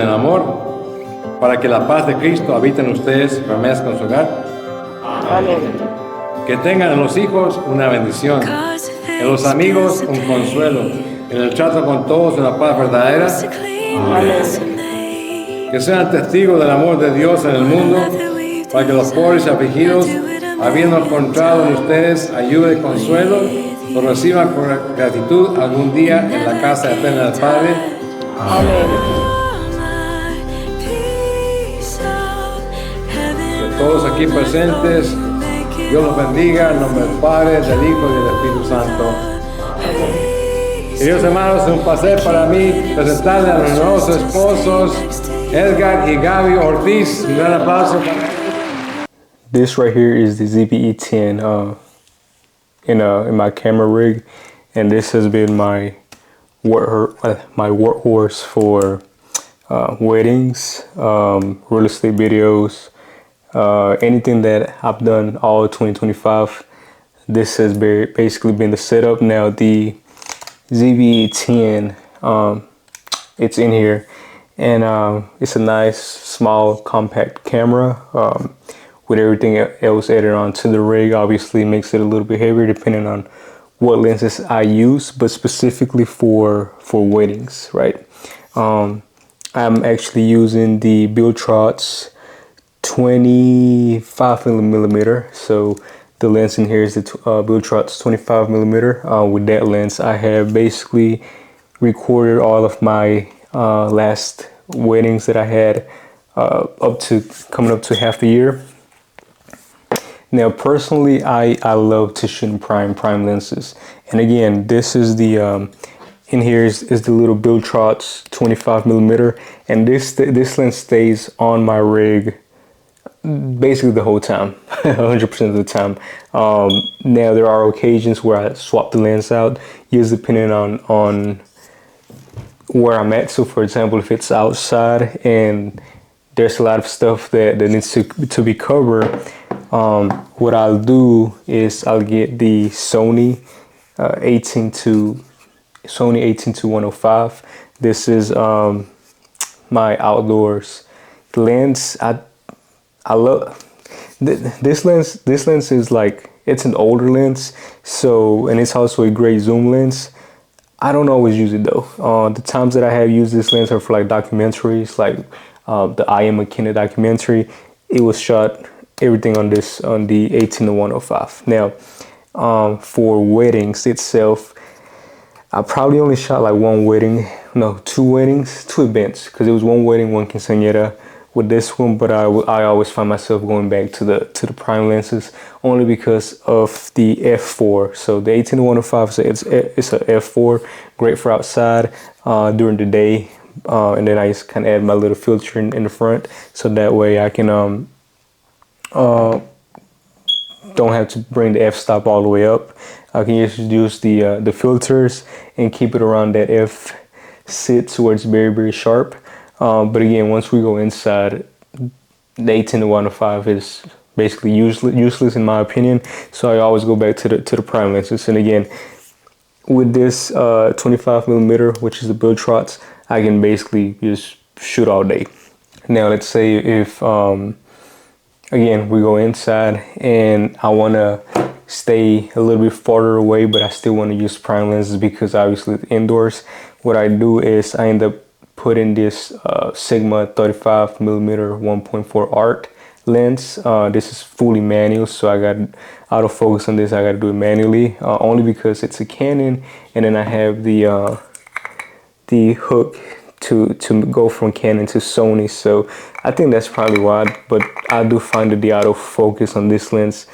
en amor, para que la paz de Cristo habite en ustedes y permanezca en su hogar. Amén. Que tengan en los hijos una bendición, en los amigos un consuelo, en el trato con todos una paz verdadera. Amén. Que sean testigos del amor de Dios en el mundo, para que los pobres y afligidos, habiendo encontrado en ustedes ayuda y consuelo, lo reciban con gratitud algún día en la casa eterna del Padre. Amén. Todos aquí presentes, Dios los bendiga en nombre del Padre, del Hijo y del Espíritu Santo. Queridos hermanos, es un placer para mí presentarles a los nuevos esposos, Edgar y Gaby Ortiz. Un gran aplauso para ellos. This right here is the ZV-E10 in my camera rig, and this has been my workhorse for weddings, real estate videos, anything that I've done all 2025. This has basically been the setup. Now the ZV-E10, it's in here, and it's a nice small compact camera with everything else added onto the rig. Obviously makes it a little bit heavier depending on what lenses I use, but specifically for weddings, right? I'm actually using the Biltrot's 25 millimeter. So the lens in here is the Biltrot's 25 millimeter. With that lens, I have basically recorded all of my last weddings that I had coming up to half the year. Now, personally, I love to shoot in prime lenses. And again, this is the, in here is the little Biltrot's 25 millimeter. And this lens stays on my rig basically the whole time, 100% of the time. Now, there are occasions where I swap the lens out, just depending on where I'm at. So, for example, if it's outside and there's a lot of stuff that needs to be covered, what I'll do is I'll get the Sony 18 to 105. This is my outdoors lens. I love this lens. This lens is like, it's an older lens, so, and it's also a great zoom lens. I don't always use it though. The times that I have used this lens are for like documentaries, like the I Am McKenna documentary. It was shot everything on the 18 to 105. Now, for weddings itself, I probably only shot like two events, because it was one wedding, one quinceañera with this one. But I always find myself going back to the prime lenses, only because of the f4. So the 18 to 105, so it's a f4, great for outside during the day, and then I just kind of add my little filter in the front, so that way I can don't have to bring the f-stop all the way up. I can just use the filters and keep it around that f/sit where it's very, very sharp. But again, once we go inside, the 18 to 105 is basically useless in my opinion. So I always go back to the prime lenses. And again, with this 25 millimeter, which is the Biltrot's, I can basically just shoot all day. Now, let's say if again, we go inside and I want to stay a little bit farther away, but I still want to use prime lenses because obviously it's indoors. What I do is I end up putting this Sigma 35 millimeter 1.4 art lens. This is fully manual, so I got autofocus on this. I got to do it manually, only because it's a Canon, and then I have the hook to go from Canon to Sony. So I think that's probably why, but I do find that the autofocus on this lens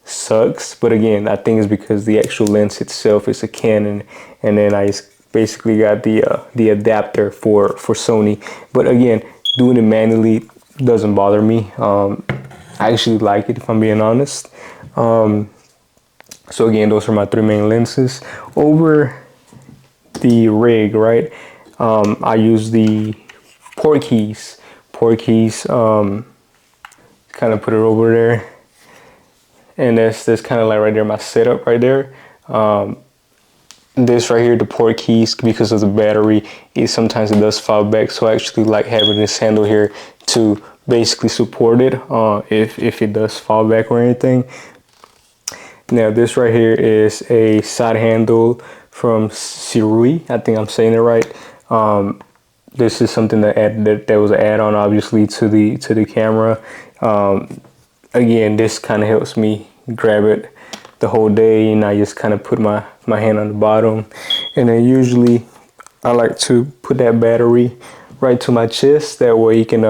sucks. But again, I think it's because the actual lens itself is a Canon, and then I just basically got the adapter for Sony. But again, doing it manually doesn't bother me. I actually like it, if I'm being honest. So again, those are my three main lenses. Over the rig, right? I use the port keys, kind of put it over there, and that's kind of like right there, my setup right there. this right here, the port keys, because of the battery, sometimes it does fall back. So I actually like having this handle here to basically support it if it does fall back or anything. Now this right here is a side handle from Sirui. I think I'm saying it right. This is something that was an add-on, obviously, to the camera. Again, this kind of helps me grab it the whole day, and I just kind of put my hand on the bottom. And then usually I like to put that battery right to my chest. That way you can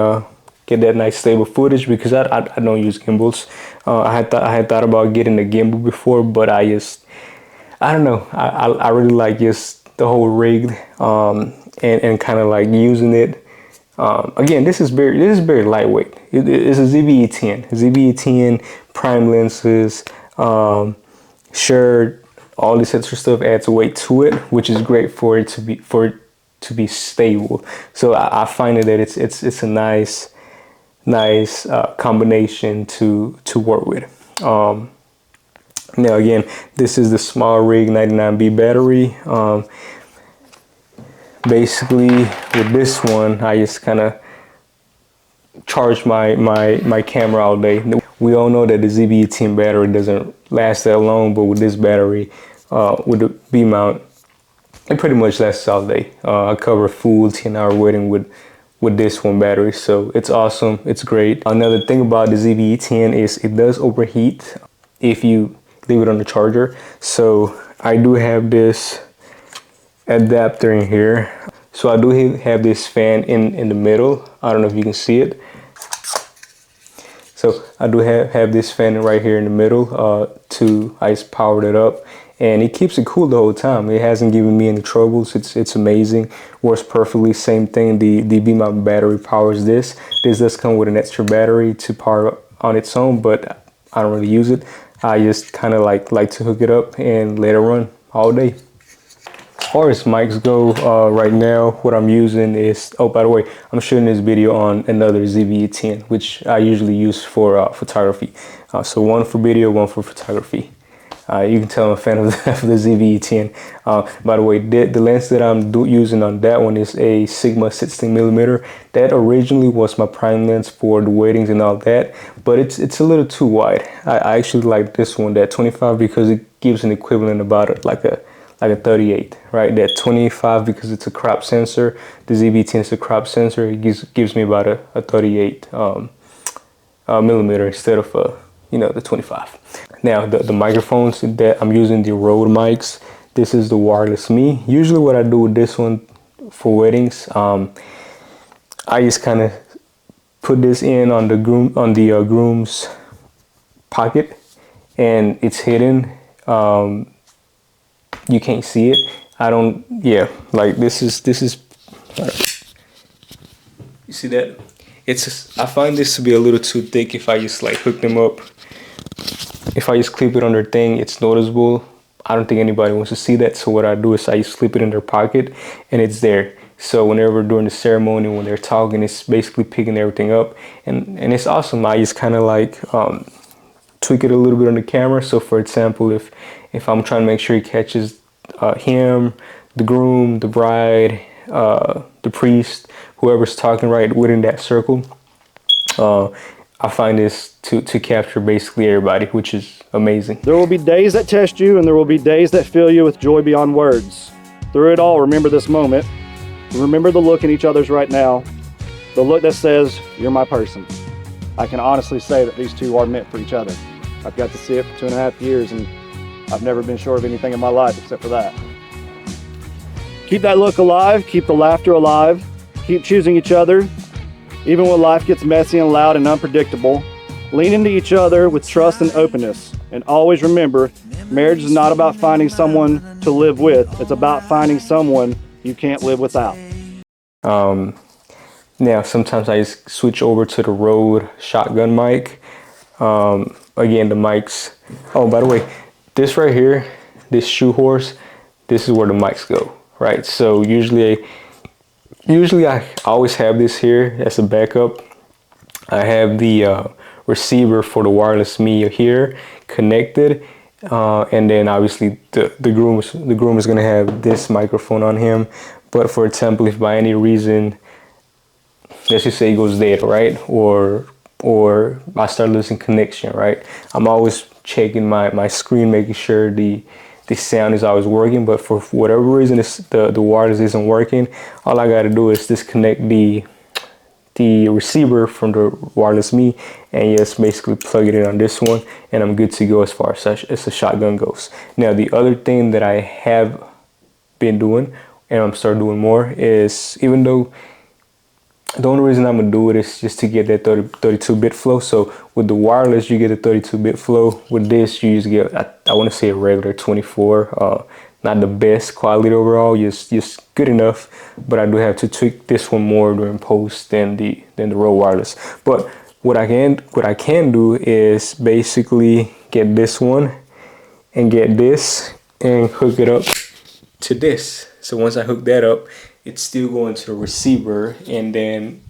get that nice stable footage, because I don't use gimbals. I had thought about getting a gimbal before, but I don't know. I really like just the whole rig, and kind of like using it. Again, this is very lightweight. It's a ZV-E10. ZV-E10 prime lenses. Sure, all this extra stuff adds weight to it, which is great for it to be stable. So I find that it's a nice combination to work with. Now again, this is the small rig 99B battery. Basically with this one, I just kind of charge my camera all day. We all know that the ZV-E10 battery doesn't last that long, but with this battery, with the B mount, it pretty much lasts all day. I cover a full 10-hour wedding with this one battery, so it's awesome. It's great. Another thing about the ZV-E10 is it does overheat if you leave it on the charger. So I do have this adapter in here. So I do have this fan in the middle. I don't know if you can see it. So I do have this fan right here in the middle. I just powered it up, and it keeps it cool the whole time. It hasn't given me any troubles. It's amazing. Works perfectly. Same thing. The B-mount battery powers this. This does come with an extra battery to power on its own, but I don't really use it. I just kind of like to hook it up and let it run all day. As far as mics go, right now what I'm using is, oh, by the way, I'm shooting this video on another ZV-E10, which I usually use for photography. So one for video, one for photography. You can tell I'm a fan of the ZV-E10. By the way, the lens that I'm using on that one is a Sigma 16mm. That originally was my prime lens for the weddings and all that, but it's a little too wide. I actually like this one, that 25, because it gives an equivalent about like a 38, right? That 25, because it's a crop sensor. The ZV-E10 is a crop sensor. It gives me about a 38 millimeter instead of the 25. Now the microphones that I'm using, the Rode mics. This is the wireless Me. Usually what I do with this one for weddings, I just kind of put this in on the groom's pocket, and it's hidden. You can't see it. Like this is you see that? I find this to be a little too thick. If I just like hook them up, if I just clip it on their thing, it's noticeable. I don't think anybody wants to see that. So what I do is I just slip it in their pocket, and it's there. So whenever during the ceremony, when they're talking, it's basically picking everything up, and it's awesome. I just kind of like tweak it a little bit on the camera. So for example, if I'm trying to make sure he catches him, the groom, the bride, the priest, whoever's talking right within that circle, I find this to capture basically everybody, which is amazing. There will be days that test you, and there will be days that fill you with joy beyond words. Through it all, remember this moment. Remember the look in each other's right now, the look that says, you're my person. I can honestly say that these two are meant for each other. I've got to see it for 2.5 years, and I've never been sure of anything in my life except for that. Keep that look alive, keep the laughter alive, keep choosing each other. Even when life gets messy and loud and unpredictable, lean into each other with trust and openness. And always remember, marriage is not about finding someone to live with, it's about finding someone you can't live without. Now, sometimes I just switch over to the Rode shotgun mic. Again, the mics. Oh, by the way, this right here, this shoe horse, this is where the mics go, right? So usually I always have this here as a backup. I have the receiver for the wireless Me here connected And then obviously the groom is gonna have this microphone on him. But for example, if by any reason, let's just say it goes dead, right, or I start losing connection, right, I'm always checking my screen, making sure the sound is always working. But for whatever reason the wireless isn't working, all I gotta do is disconnect the receiver from the wireless me and just basically plug it in on this one, and I'm good to go as far as the shotgun goes. Now the other thing that I have been doing, and I'm starting doing more, is, even though the only reason I'm gonna do it is just to get that 32-bit flow. So with the wireless you get a 32-bit flow. With this you just get, I want to say, a regular 24. Not the best quality overall, just good enough. But I do have to tweak this one more during post than the Rode wireless. But what I can do is basically get this one and get this and hook it up to this. So once I hook that up, it's still going to the receiver, and then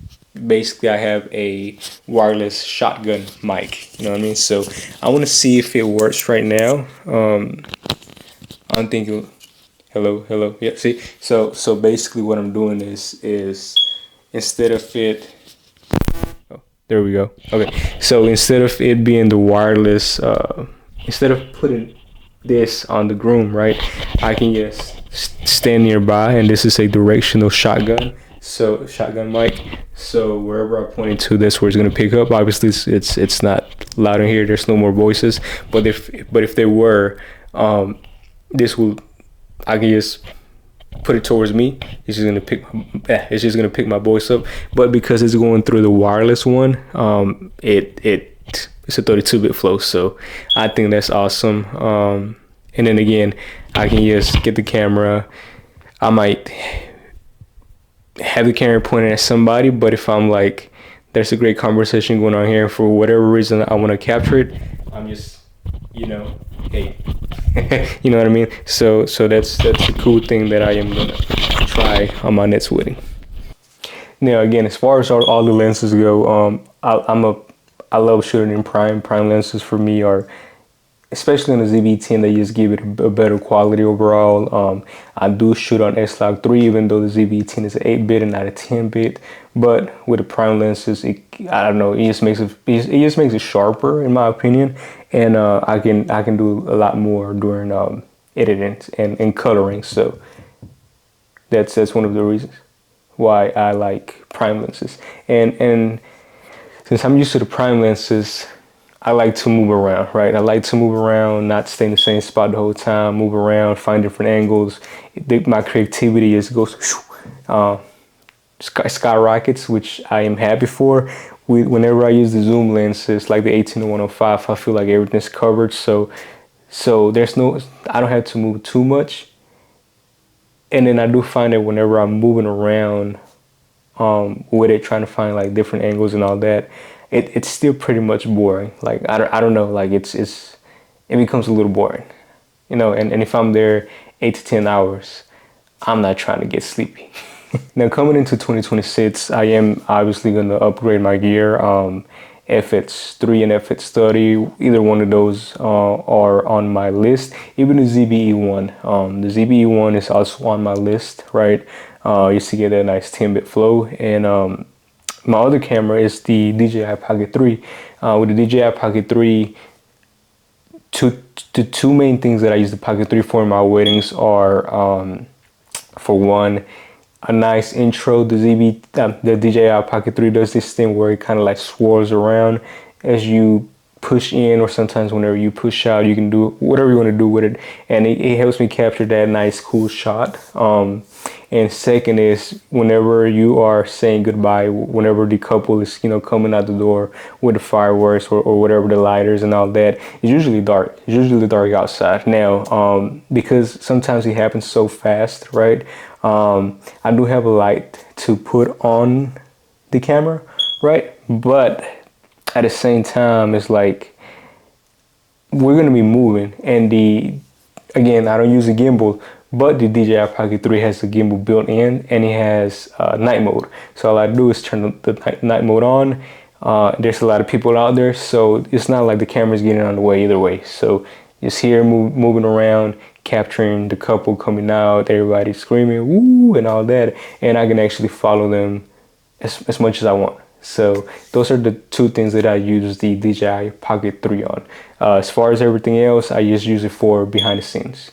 basically I have a wireless shotgun mic. You know what I mean? So I want to see if it works right now. I'm thinking, hello, yeah. See, so basically what I'm doing is instead of it, oh, there we go. Okay, so instead of it being the wireless, instead of putting this on the groom, right, I can just stand nearby, and this is a directional shotgun, so shotgun mic. So wherever I point it to, that's where it's gonna pick up. Obviously it's not loud in here, there's no more voices, but if there were, this will, I can just put it towards me. It's just gonna pick my voice up. But because it's going through the wireless one, it's a 32-bit flow, so I think that's awesome. And then again, I can just get the camera. I might have the camera pointed at somebody, but if I'm like, there's a great conversation going on here, for whatever reason I want to capture it, I'm just, hey, you know what I mean? So that's a cool thing that I am gonna try on my next wedding. Now again, as far as all the lenses go, I love shooting in prime lenses. For me are, especially on the ZV-E10, they just give it a better quality overall. I do shoot on S-Log3, even though the ZV-E10 is an 8-bit and not a 10-bit. But with the prime lenses, I don't know, it just makes it sharper, in my opinion. And I can do a lot more during editing and coloring. So that's one of the reasons why I like prime lenses. And since I'm used to the prime lenses, I like to move around, right? I like to move around, not stay in the same spot the whole time, move around, find different angles. My creativity skyrockets, which I am happy for. Whenever I use the zoom lenses, like the 18-105, I feel like everything's covered. So I don't have to move too much. And then I do find that whenever I'm moving around with it, trying to find like different angles and all that, it's still pretty much boring. Like I don't know, like it becomes a little boring, and if I'm there 8 to 10 hours, I'm not trying to get sleepy. Now coming into 2026, I am obviously going to upgrade my gear. FX3 and FX30, either one of those are on my list. Even the ZV-E10. The ZV-E10 is also on my list, right? Just to get that nice 10-bit flow. And my other camera is the DJI Pocket 3. With the DJI Pocket 3, the two main things that I use the Pocket 3 for in my weddings are, for one, a nice intro. The DJI Pocket 3 does this thing where it kind of like swirls around as you push in, or sometimes whenever you push out, you can do whatever you want to do with it, and it helps me capture that nice cool shot. And second is, whenever you are saying goodbye, whenever the couple is coming out the door with the fireworks or whatever, the lighters and all that, it's usually dark. It's usually dark outside. Now because sometimes it happens so fast, right? I do have a light to put on the camera, right? But at the same time, it's like we're gonna be moving, and again, I don't use a gimbal, but the DJI Pocket 3 has a gimbal built in, and it has night mode. So all I do is turn the night mode on. There's a lot of people out there, so it's not like the camera's getting on the way either way. So just here moving around, capturing the couple coming out, everybody screaming woo and all that, and I can actually follow them as much as I want. So those are the two things that I use the DJI Pocket 3 on. As far as everything else, I just use it for behind the scenes.